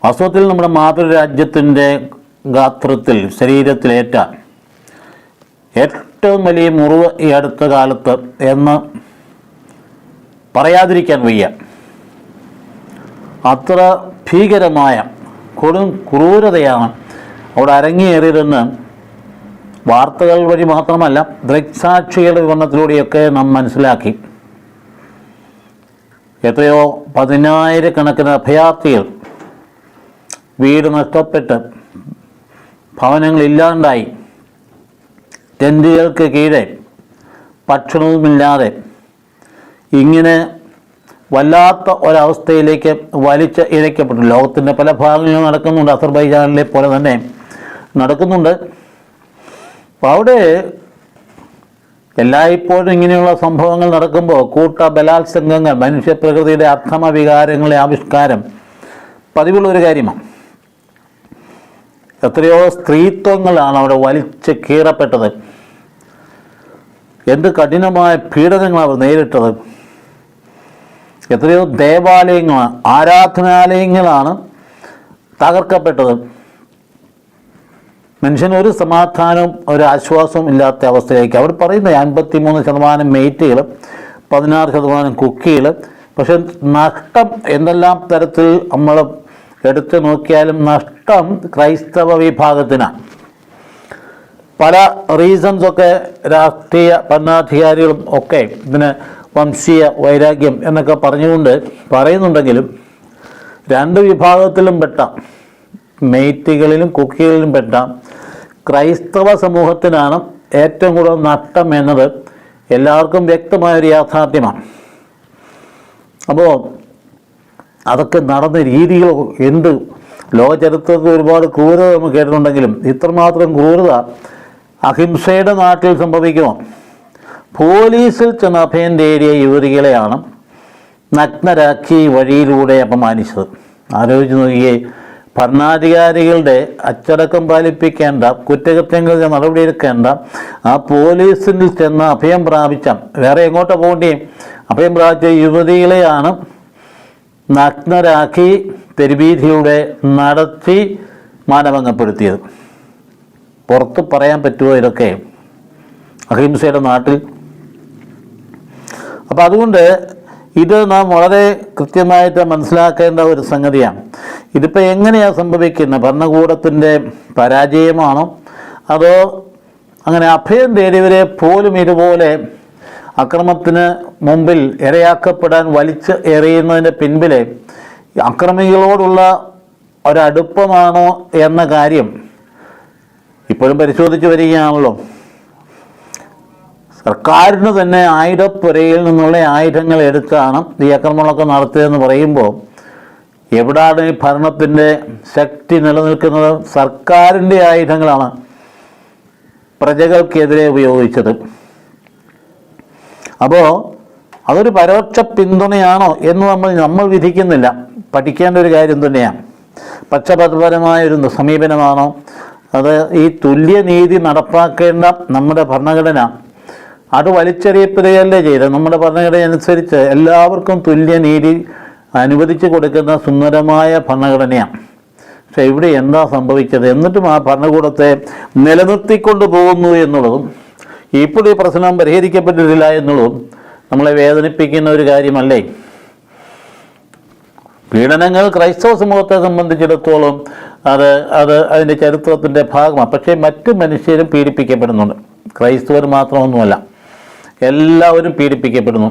വാസ്തവത്തിൽ നമ്മുടെ മാതൃരാജ്യത്തിൻ്റെ ഗാത്രത്തിൽ ശരീരത്തിലേറ്റ ഏറ്റവും വലിയ മുറിവ് ഈ അടുത്ത കാലത്ത് എന്ന് പറയാതിരിക്കാൻ വയ്യ. അത്ര ഭീകരമായ ക്രൂരതയാണ് അവിടെ അരങ്ങേറിയതെന്ന് വാർത്തകൾ വഴി മാത്രമല്ല ദൃക്സാക്ഷികളുടെ വിവരണത്തിലൂടെയൊക്കെ നാം മനസ്സിലാക്കി. എത്രയോ 10,000-കണക്കിന് അഭയാർത്ഥികൾ വീട് നഷ്ടപ്പെട്ട് ഭവനങ്ങളില്ലാണ്ടായി ടെൻറ്റുകൾക്ക് കീഴെ ഭക്ഷണവുമില്ലാതെ ഇങ്ങനെ വല്ലാത്ത ഒരവസ്ഥയിലേക്ക് വലിച്ച് ഇഴയ്ക്കപ്പെട്ടു. ലോകത്തിൻ്റെ പല ഭാഗങ്ങളിലും നടക്കുന്നുണ്ട്, അസർബൈജാനിലെ പോലെ തന്നെ നടക്കുന്നുണ്ട്. അപ്പോൾ അവിടെ എല്ലായ്പ്പോഴും ഇങ്ങനെയുള്ള സംഭവങ്ങൾ നടക്കുമ്പോൾ കൂട്ട ബലാത്സംഗങ്ങൾ, മനുഷ്യപ്രകൃതിയുടെ അർത്ഥമ വികാരങ്ങളുടെ ആവിഷ്കാരം പതിവുള്ളൊരു കാര്യമാണ്. എത്രയോ സ്ത്രീത്വങ്ങളാണ് അവിടെ വലിച്ച് കീറപ്പെട്ടത്. എന്ത് കഠിനമായ പീഡനങ്ങളാണ് അവർ നേരിട്ടത്. എത്രയോ ദേവാലയങ്ങളാണ്, ആരാധനാലയങ്ങളാണ് തകർക്കപ്പെട്ടത്. മനുഷ്യന് ഒരു സമാധാനവും ഒരു ആശ്വാസവും ഇല്ലാത്ത അവസ്ഥയിലേക്ക് അവർ പറയുന്നത് 53% മെയ്റ്റുകൾ, 16% കുക്കികൾ. പക്ഷെ നഷ്ടം എന്തെല്ലാം തരത്തിൽ നമ്മൾ എടുത്തു നോക്കിയാലും നഷ്ടം ക്രൈസ്തവ വിഭാഗത്തിനാണ്. പല റീസൺസൊക്കെ രാഷ്ട്രീയ ഭരണാധികാരികളും ഒക്കെ ഇതിന് വംശീയ വൈരാഗ്യം എന്നൊക്കെ പറയുന്നുണ്ടെങ്കിലും രണ്ട് വിഭാഗത്തിലും പെട്ട മെയ്റ്റുകളിലും കുക്കികളിലും പെട്ട ക്രൈസ്തവ സമൂഹത്തിനാണ് ഏറ്റവും കൂടുതൽ നഷ്ടം എന്നത് എല്ലാവർക്കും വ്യക്തമായൊരു യാഥാർത്ഥ്യമാണ്. അപ്പോൾ അതൊക്കെ നടന്ന രീതികൾ എന്ത് ലോകചരിത്രത്തിൽ ഒരുപാട് ക്രൂരത നമ്മൾ കേട്ടിട്ടുണ്ടെങ്കിലും ഇത്രമാത്രം ക്രൂരത അഹിംസയുടെ നാട്ടിൽ സംഭവിക്കുമോ? പോലീസിൽ ചെന്ന് അഭയം തേടിയ യുവതികളെയാണ് നഗ്നരാക്കി വഴിയിലൂടെ അപമാനിച്ചത്. ആലോചിച്ച് നോക്കിയേ, ഭരണാധികാരികളുടെ അച്ചടക്കം പാലിപ്പിക്കേണ്ട, കുറ്റകൃത്യങ്ങൾക്ക് നടപടിയെടുക്കേണ്ട ആ പോലീസിൽ ചെന്ന് അഭയം പ്രാപിച്ച, വേറെ എങ്ങോട്ടാണ് പോകേണ്ടി, അഭയം പ്രാപിച്ച യുവതികളെയാണ് നഗ്നരാക്കി തെരുവീഥിയിലൂടെ നടത്തി മാനഭംഗപ്പെടുത്തിയത്. പുറത്ത് പറയാൻ പറ്റുമോ ഇതൊക്കെ അഹിംസയുടെ നാട്ടിൽ? അപ്പം അതുകൊണ്ട് ഇത് നാം വളരെ കൃത്യമായിട്ട് മനസ്സിലാക്കേണ്ട ഒരു സംഗതിയാണ്. ഇതിപ്പോൾ എങ്ങനെയാണ് സംഭവിക്കുന്നത്? ഭരണകൂടത്തിൻ്റെ പരാജയമാണോ, അതോ അങ്ങനെ അഭയം തേടിയവരെ പോലും ഇതുപോലെ അക്രമത്തിന് മുമ്പിൽ ഇരയാക്കപ്പെടാൻ വലിച്ച് എറിയുന്നതിൻ്റെ പിൻപിലെ അക്രമികളോടുള്ള ഒരടുപ്പമാണോ എന്ന കാര്യം ഇപ്പോഴും പരിശോധിച്ച് വരികയാണല്ലോ. സർക്കാരിന് തന്നെ ആയുധപ്പുരയിൽ നിന്നുള്ള ആയുധങ്ങൾ എടുത്താണ് ഈ അക്രമങ്ങളൊക്കെ നടത്തിയതെന്ന് പറയുമ്പോൾ എവിടാണ് ഈ ഭരണത്തിൻ്റെ ശക്തി നിലനിൽക്കുന്നത്? സർക്കാരിൻ്റെ ആയുധങ്ങളാണ് പ്രജകൾക്കെതിരെ ഉപയോഗിച്ചത്. അപ്പോൾ അതൊരു പരോക്ഷ പിന്തുണയാണോ എന്ന് നമ്മൾ വിധിക്കുന്നില്ല. പഠിക്കേണ്ട ഒരു കാര്യം തന്നെയാണ്. പക്ഷപാതപരമായൊരു സമീപനമാണോ, അത് ഈ തുല്യനീതി നടപ്പാക്കേണ്ട നമ്മുടെ ഭരണഘടന അത് വലിച്ചെറിയപ്പെടുകയല്ലേ ചെയ്തത്? നമ്മുടെ ഭരണഘടന അനുസരിച്ച് എല്ലാവർക്കും തുല്യനീതി അനുവദിച്ചു കൊടുക്കുന്ന സുന്ദരമായ ഭരണഘടനയാണ്. പക്ഷെ ഇവിടെ എന്താ സംഭവിച്ചത്? എന്നിട്ടും ആ ഭരണകൂടത്തെ നിലനിർത്തിക്കൊണ്ട് പോകുന്നു എന്നുള്ളതും ഇപ്പോൾ ഈ പ്രശ്നം പരിഹരിക്കപ്പെട്ടിട്ടില്ല എന്നുള്ളതും നമ്മളെ വേദനിപ്പിക്കുന്ന ഒരു കാര്യമല്ലേ? പീഡനങ്ങൾ ക്രൈസ്തവ സമൂഹത്തെ സംബന്ധിച്ചിടത്തോളം അതിൻ്റെ ചരിത്രത്തിൻ്റെ ഭാഗമാണ്. പക്ഷേ മറ്റ് മനുഷ്യരും പീഡിപ്പിക്കപ്പെടുന്നുണ്ട്. ക്രൈസ്തവർ മാത്രമൊന്നുമല്ല, എല്ലാവരും പീഡിപ്പിക്കപ്പെടുന്നു.